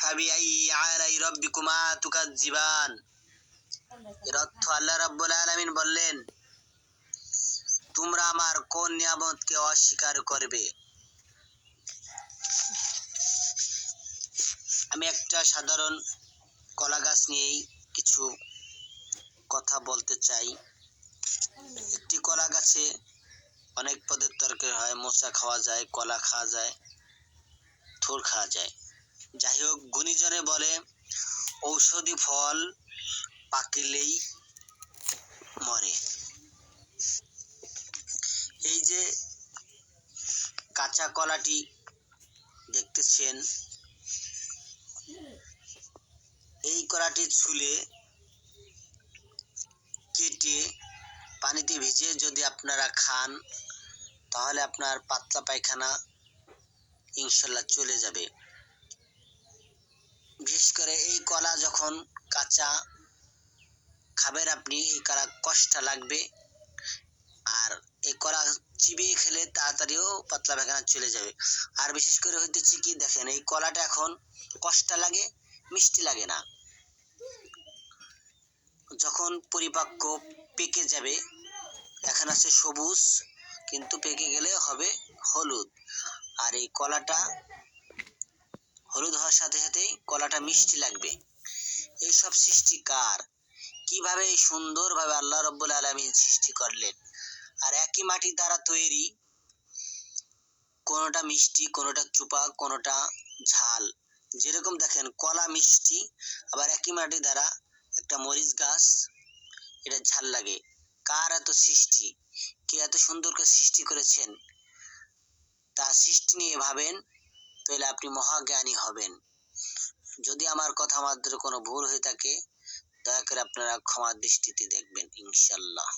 ফাবিআইয়ি আলাই রাব্বিকুমা তুকাজ্জিবান। এর অর্থ আল্লাহ রাব্বুল আলামিন বললেন, তোমরা আমার কোন নিয়ামতকে অস্বীকার করবে। আমি একটা সাধারণ কলা গাছ নিয়েই কিছু কথা বলতে চাই। একটি কলা গাছে অনেক পদের তরকারি হয়, মোচা খাওয়া যায়, কলা খাওয়া যায়, থোর খাওয়া যায়। যাই হোক, গুণীজনে বলে ঔষধি ফল পাকিলেই মরে। এই যে কাঁচা কলাটি দেখতেছেন, এই কলাটি ছুলে কেটে পানিতে ভিজে যদি আপনারা খান, তাহলে আপনার পাতলা পায়খানা ইনশাল্লাহ চলে যাবে। বিশেষ করে এই কলা যখন কাঁচা খাবেন আপনি, এই কলা কষ্ট লাগবে, আর এই কলা চিবিয়ে খেলে তাড়াতাড়িও পাতলা পায়খানা চলে যাবে। আর বিশেষ করে হইতেছে কি, দেখেন এই কলাটা এখন কষ্ট লাগে, মিষ্টি লাগে না। যখন পরিপক্ক পেকে যাবে, এখন আছে সবুজ, কিন্তু পেকে গেলে হবে হলুদ। আর এই কলাটা হলুদ হওয়ার সাথে সাথেই কলাটা মিষ্টি লাগবে। এইসব সৃষ্টি কার? কিভাবে সুন্দরভাবে আল্লাহ রাব্বুল আলামিন সৃষ্টি করলেন। আর একই মাটির দ্বারা তৈরি, কোনোটা মিষ্টি, কোনোটা চোপা, কোনোটা ঝাল। যেরকম দেখেন কলা মিষ্টি, আবার একই মাটি দ্বারা একটা মরিচ গাছ, এটা ঝাল লাগে। কার এত সৃষ্টি? কে এত সুন্দর করে সৃষ্টি করেছেন? তার সৃষ্টি নিয়ে ভাবেন, তাহলে আপনি মহাজ্ঞানী হবেন। যদি আমার কথা মাত্র কোনো ভুল হয়ে থাকে, দয়া করে আপনারা ক্ষমার দৃষ্টিতে দেখবেন ইনশাল্লাহ।